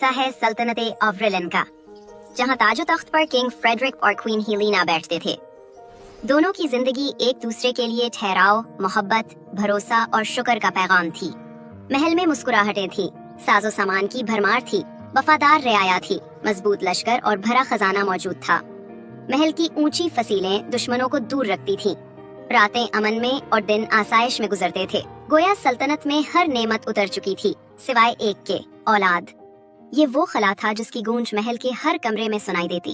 हिस्सा है सल्तनत ऑफ रिलन का, जहां ताजो तख्त पर किंग फ्रेडरिक और क्वीन हेलेना बैठते थे। दोनों की जिंदगी एक दूसरे के लिए ठहराव, मोहब्बत, भरोसा और शुक्र का पैगाम थी। महल में मुस्कुराहटें थी, साजो सामान की भरमार थी, वफादार रियाया थी, मजबूत लश्कर और भरा खजाना मौजूद था। महल की ऊंची फसीलें दुश्मनों को दूर रखती थीं। रातें अमन में और दिन आसाइश में गुजरते थे। गोया सल्तनत में हर नेमत उतर चुकी थी, सिवाय एक के, औलाद। ये वो खला था जिसकी गूंज महल के हर कमरे में सुनाई देती।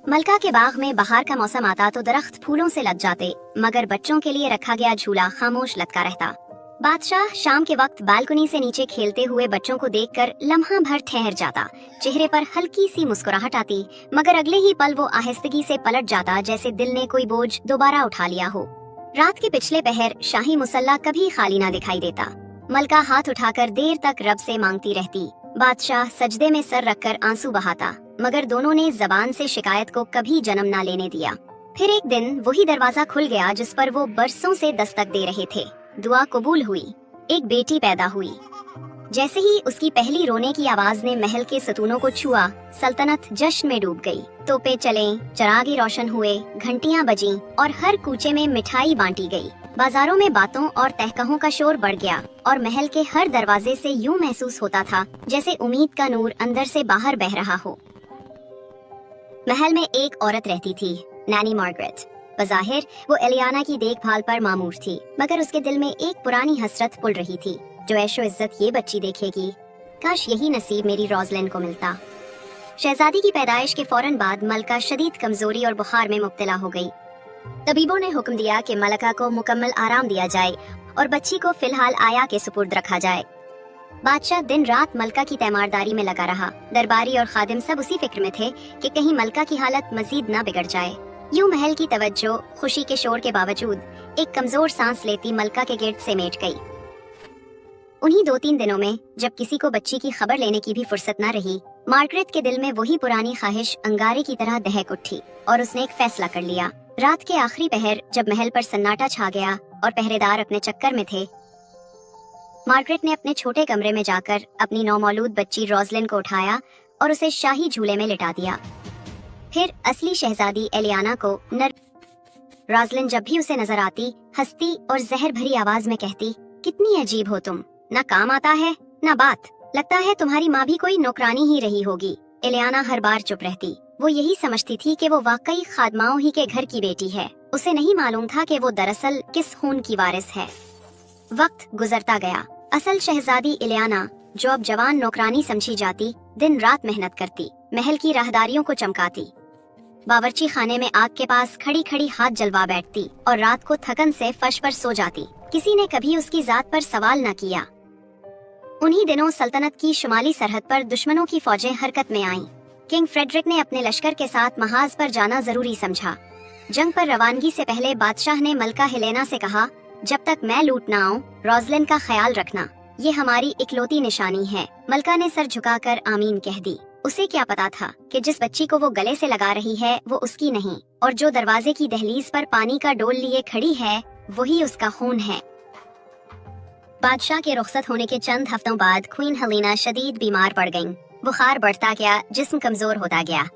मलका के बाग में बाहर का मौसम आता तो दरख्त फूलों से लद जाते, मगर बच्चों के लिए रखा गया झूला खामोश लटका रहता। बादशाह शाम के वक्त बालकनी से नीचे खेलते हुए बच्चों को देखकर लम्हा भर ठहर जाता। चेहरे पर हल्की सी मुस्कुराहट आती, मगर अगले ही पल वो आहिस्तगी से पलट जाता, जैसे दिल ने कोई बोझ दोबारा उठा लिया हो। रात के पिछले पहर शाही मुसल्ला कभी खाली ना दिखाई देता। मलका हाथ उठाकर देर तक रब से मांगती रहती। बादशाह सजदे में सर रखकर आंसू बहाता, मगर दोनों ने जबान से शिकायत को कभी जन्म ना लेने दिया। फिर एक दिन वही दरवाजा खुल गया जिस पर वो बरसों से दस्तक दे रहे थे। दुआ कबूल हुई, एक बेटी पैदा हुई। जैसे ही उसकी पहली रोने की आवाज ने महल के सतूनों को छुआ, सल्तनत जश्न में डूब गई। तोपे चले, चरागे रोशन हुए, घंटियां बजीं और हर कूचे में मिठाई बांटी गई। बाजारों में बातों और तहकहों का शोर बढ़ गया और महल के हर दरवाजे से यूं महसूस होता था जैसे उम्मीद का नूर अंदर से बाहर बह रहा हो। महल में एक औरत रहती थी, नैनी मार्गरेट। बज़ाहिर वो एलियाना की देखभाल पर मामूर थी, मगर उसके दिल में एक पुरानी हसरत पुल रही थी, जो ऐशो इज्जत ये बच्ची देखेगी। काश यही नसीब मेरी रोज़लिन को मिलता। शहजादी की पैदाइश के फौरन बाद मलका शदीद कमजोरी और बुखार में मुब्तला हो गई। तबीबों ने हुक्म दिया कि मलका को मुकम्मल आराम दिया जाए और बच्ची को फिलहाल आया के सुपुर्द रखा जाए। बादशाह दिन रात मलका की तैमारदारी में लगा रहा। दरबारी और खादिम सब उसी फिक्र में थे कि कहीं मलका की हालत मजीद न बिगड़ जाए। यूं महल की तवज्जो खुशी के शोर के बावजूद एक कमजोर सांस लेती मलका के गिर्द समेट गई। उन्हीं 2-3 दिनों में जब किसी को बच्ची की खबर लेने की भी फुर्सत न रही, मार्गरेट के दिल में वही पुरानी ख्वाहिश अंगारे की तरह दहक उठी और उसने एक फैसला कर लिया। रात के आखिरी पहर जब महल पर सन्नाटा छा गया और पहरेदार अपने चक्कर में थे, मार्गरेट ने अपने छोटे कमरे में जाकर अपनी नौमौलूद बच्ची रोज़लिन को उठाया और उसे शाही झूले में लिटा दिया। फिर असली शहजादी एलियाना को रोज़लिन जब भी उसे नजर आती, हंसती और जहर भरी आवाज में कहती, कितनी अजीब हो तुम, ना काम आता है ना बात, लगता है तुम्हारी माँ भी कोई नौकरानी ही रही होगी। एलियाना हर बार चुप रहती। वो यही समझती थी कि वो वाकई खादमाओं ही के घर की बेटी है। उसे नहीं मालूम था कि वो दरअसल किस खून की वारिस है। वक्त गुजरता गया। असल शहजादी एलियाना, जो अब जवान नौकरानी समझी जाती, दिन रात मेहनत करती, महल की राहदारियों को चमकाती, बावर्ची खाने में आग के पास खड़ी खड़ी हाथ जलवा बैठती और रात को थकन से फर्श पर सो जाती। किसी ने कभी उसकी जात पर सवाल न किया। उन्हीं दिनों सल्तनत की शुमाली सरहद पर दुश्मनों की फौजें हरकत में आईं। किंग फ्रेडरिक ने अपने लश्कर के साथ महाज पर जाना जरूरी समझा। जंग पर रवानगी से पहले बादशाह ने मलका हेलेना से कहा, जब तक मैं लूट ना आऊं, रोज़लिन का ख्याल रखना, ये हमारी इकलौती निशानी है। मलका ने सर झुकाकर आमीन कह दी। उसे क्या पता था कि जिस बच्ची को वो गले से लगा रही है वो उसकी नहीं, और जो दरवाजे की दहलीज पर पानी का डोल लिए खड़ी है वही उसका खून है। बादशाह के रुखसत होने के चंद हफ्तों बाद क्वीन हेलेना शदीद बीमार पड़ गईं। बुखार बढ़ता गया, जिस्म कमजोर होता गया।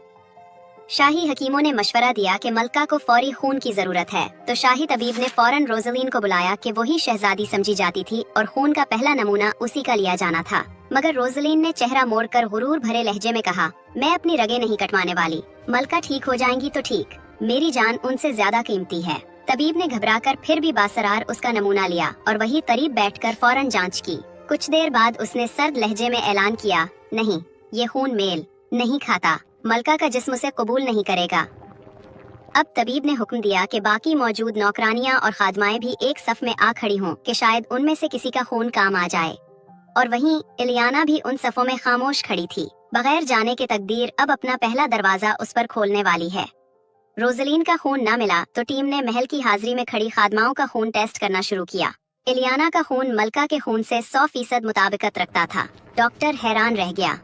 शाही हकीमों ने मशवरा दिया कि मलका को फौरी खून की जरूरत है, तो शाही तबीब ने फौरन रोज़लिन को बुलाया कि वही शहजादी समझी जाती थी और खून का पहला नमूना उसी का लिया जाना था। मगर रोज़लिन ने चेहरा मोड़कर गुरूर भरे लहजे में कहा, मैं अपनी रगें नहीं कटवाने वाली। मलका ठीक हो जाएंगी तो ठीक, मेरी जान उनसे ज्यादा कीमती है। तबीब ने घबराकर फिर भी बासरार उसका नमूना लिया और वही करीब बैठकर फौरन जांच की। कुछ देर बाद उसने सर्द लहजे में ऐलान किया, नहीं, ये खून मेल नहीं खाता, मलका का जिस्म उसे कबूल नहीं करेगा। अब तबीब ने हुक्म दिया कि बाकी मौजूद नौकरानियां और खादमाएं भी एक सफ में आ खड़ी हों कि शायद उनमें से किसी का खून काम आ जाए। और वहीं एलियाना भी उन सफों में खामोश खड़ी थी, बगैर जाने के तकदीर अब अपना पहला दरवाजा उस पर खोलने वाली है। रोज़लिन का खून न मिला तो टीम ने महल की हाजिरी में खड़ी खादमाओं का खून टेस्ट करना शुरू किया। एलियाना का खून मलका के खून से 100% मुताबिकत रखता था। डॉक्टर हैरान रह गया।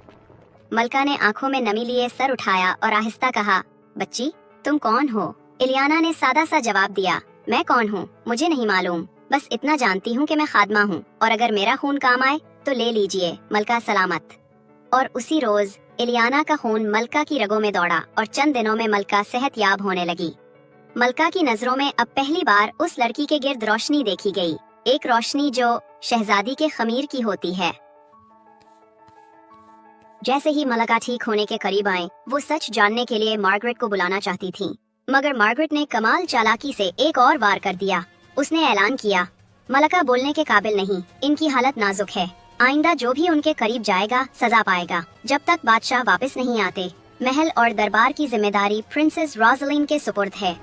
मलका ने आंखों में नमी लिए सर उठाया और आहिस्ता कहा, बच्ची तुम कौन हो? एलियाना ने सादा सा जवाब दिया, मैं कौन हूँ मुझे नहीं मालूम, बस इतना जानती हूँ कि मैं खादमा हूँ और अगर मेरा खून काम आए तो ले लीजिए, मलका सलामत। और उसी रोज इलियाना का खून मलका की रगों में दौड़ा और चंद दिनों में मलका सेहतयाब होने लगी। मलका की नजरों में अब पहली बार उस लड़की के गिर्द रोशनी देखी गई, एक रोशनी जो शहजादी के खमीर की होती है। जैसे ही मलका ठीक होने के करीब आए, वो सच जानने के लिए मार्गरेट को बुलाना चाहती थी, मगर मार्गरेट ने कमाल चालाकी से एक और वार कर दिया। उसने ऐलान किया, मलका बोलने के काबिल नहीं, इनकी हालत नाजुक है, आइंदा जो भी उनके करीब जाएगा सजा पाएगा। जब तक बादशाह वापस नहीं आते, महल और दरबार की जिम्मेदारी प्रिंसेस रोज़लिन के सुपुर्द है।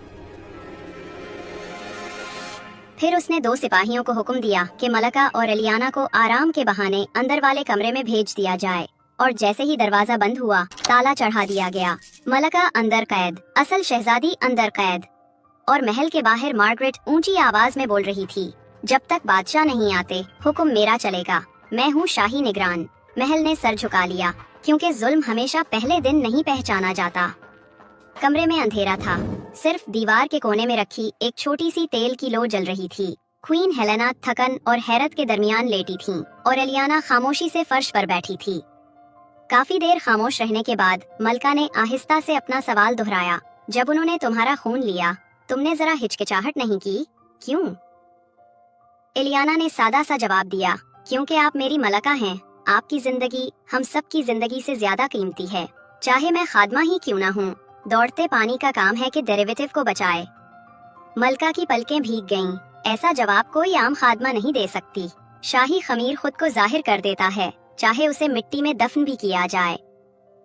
फिर उसने 2 सिपाहियों को हुक्म दिया कि मलका और इलियाना को आराम के बहाने अंदर वाले कमरे में भेज दिया जाए, और जैसे ही दरवाजा बंद हुआ, ताला चढ़ा दिया गया। मलका अंदर कैद, असल शहजादी अंदर कैद, और महल के बाहर मार्गरेट ऊंची आवाज में बोल रही थी, जब तक बादशाह नहीं आते हुक्म मेरा चलेगा, मैं हूँ शाही निगरान। महल ने सर झुका लिया, क्योंकि जुल्म हमेशा पहले दिन नहीं पहचाना जाता। कमरे में अंधेरा था, सिर्फ दीवार के कोने में रखी एक छोटी सी तेल की लो जल रही थी। क्वीन हेलेना थकन और हैरत के दरमियान लेटी थीं, और इलियाना खामोशी से फर्श पर बैठी थी। काफी देर खामोश रहने के बाद मलका ने आहिस्ता से अपना सवाल दोहराया, जब उन्होंने तुम्हारा खून लिया, तुमने जरा हिचकिचाहट नहीं की, क्यों? इलियाना ने सादा सा जवाब दिया, क्योंकि आप मेरी मलका हैं। आपकी जिंदगी हम सब की जिंदगी से ज्यादा कीमती है, चाहे मैं खादमा ही क्यों ना हूँ। दौड़ते पानी का काम है कि डेरिवेटिव को बचाए। मलका की पलकें भीग गईं। ऐसा जवाब कोई आम खादमा नहीं दे सकती। शाही खमीर खुद को जाहिर कर देता है, चाहे उसे मिट्टी में दफन भी किया जाए।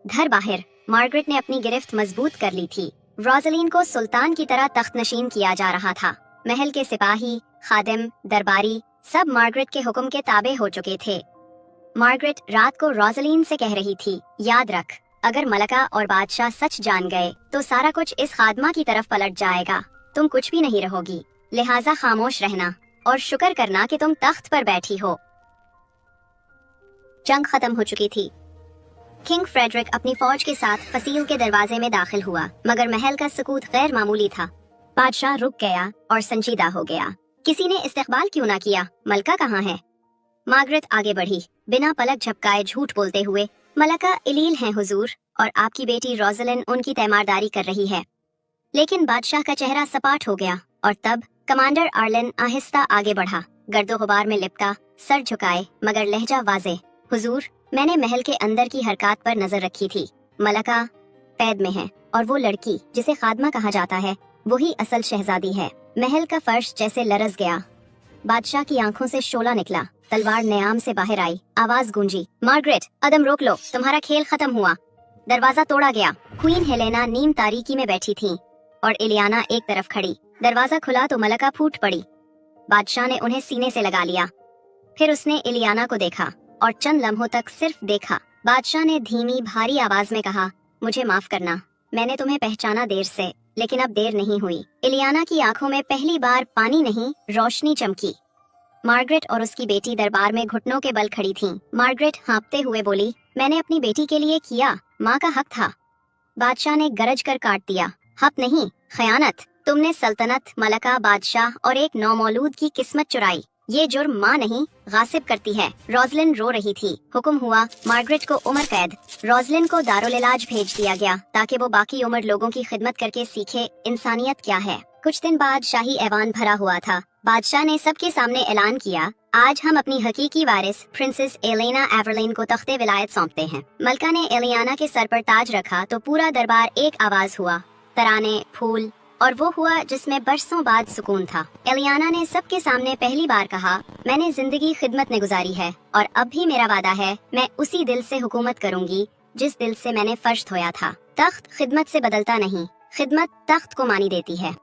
घर बाहर मार्गरेट ने अपनी गिरफ्त मजबूत कर ली थी। रोज़लिन को सुल्तान की तरह तख्त नशीन किया जा रहा था। महल के सिपाही, खादिम, दरबारी सब मार्गरेट के हुक्म के ताबे हो चुके थे। मार्गरेट रात को रोज़लिन से कह रही थी, याद रख, अगर मलका और बादशाह सच जान गए तो सारा कुछ इस खादमा की तरफ पलट जाएगा। तुम कुछ भी नहीं रहोगी, लिहाजा खामोश रहना और शुक्र करना कि तुम तख्त पर बैठी हो। जंग खत्म हो चुकी थी। किंग फ्रेडरिक अपनी फौज के साथ फसील के दरवाजे में दाखिल हुआ, मगर महल का सुकूत गैर मामूली था। बादशाह रुक गया और संजीदा हो गया। किसी ने इस्तकबाल क्यों ना किया? मलका कहाँ है? मार्गरेट आगे बढ़ी, बिना पलक झपकाए झूठ बोलते हुए, मलका इलील हैं हुजूर, और आपकी बेटी रोज़लिन उनकी तैमारदारी कर रही है। लेकिन बादशाह का चेहरा सपाट हो गया, और तब कमांडर आर्लिन आहिस्ता आगे बढ़ा, गर्दो गुबार में लिपटा, सर झुकाए, मगर लहजा वाज़े, हुजूर, मैंने महल के अंदर की हरकत पर नजर रखी थी। मलका कैद में है, और वो लड़की जिसे खादमा कहा जाता है, वही असल शहजादी है। महल का फर्श जैसे लरज गया। बादशाह की आंखों से शोला निकला, तलवार न्याम से बाहर आई, आवाज गूंजी, मार्गरेट, कदम रोक लो, तुम्हारा खेल खत्म हुआ। दरवाजा तोड़ा गया। क्वीन हेलेना नीम तारीकी में बैठी थी, और इलियाना एक तरफ खड़ी। दरवाजा खुला तो मलका फूट पड़ी। बादशाह ने उन्हें सीने से लगा लिया। फिर उसने इलियाना को देखा, और चंद लम्हों तक सिर्फ देखा। बादशाह ने धीमी भारी आवाज में कहा, मुझे माफ करना, मैंने तुम्हें पहचाना देर से, लेकिन अब देर नहीं हुई। इलियाना की आंखों में पहली बार पानी नहीं, रोशनी चमकी। मार्गरेट और उसकी बेटी दरबार में घुटनों के बल खड़ी थीं। मार्गरेट हाँपते हुए बोली, मैंने अपनी बेटी के लिए किया, माँ का हक था। बादशाह ने गरज कर काट दिया, हक नहीं, खयानत। तुमने सल्तनत, मलका, बादशाह और एक नौमौलूद की किस्मत चुराई। ये जुर्म माँ नहीं, गासिब करती है। रोज़लिन रो रही थी। हुक्म हुआ, मार्गरेट को उम्र कैद। रोज़लिन को दारुल इलाज भेज दिया गया, ताकि वो बाकी उम्र लोगों की खिदमत करके सीखे इंसानियत क्या है। कुछ दिन बाद शाही ऐवान भरा हुआ था। बादशाह ने सबके सामने ऐलान किया, आज हम अपनी हकीकी वारिस प्रिंसेस एलेना एवरलिन को तख्ते विलायत सौंपते हैं। मलका ने एलियाना के सर पर ताज रखा तो पूरा दरबार एक आवाज हुआ, तराने, फूल, और वो हुआ जिसमें बरसों बाद सुकून था। एलियाना ने सबके सामने पहली बार कहा, मैंने जिंदगी खिदमत में गुजारी है, और अब भी मेरा वादा है, मैं उसी दिल से हुकूमत करूंगी जिस दिल से मैंने फर्श धोया था। तख्त खिदमत से बदलता नहीं, खिदमत तख्त को मानी देती है।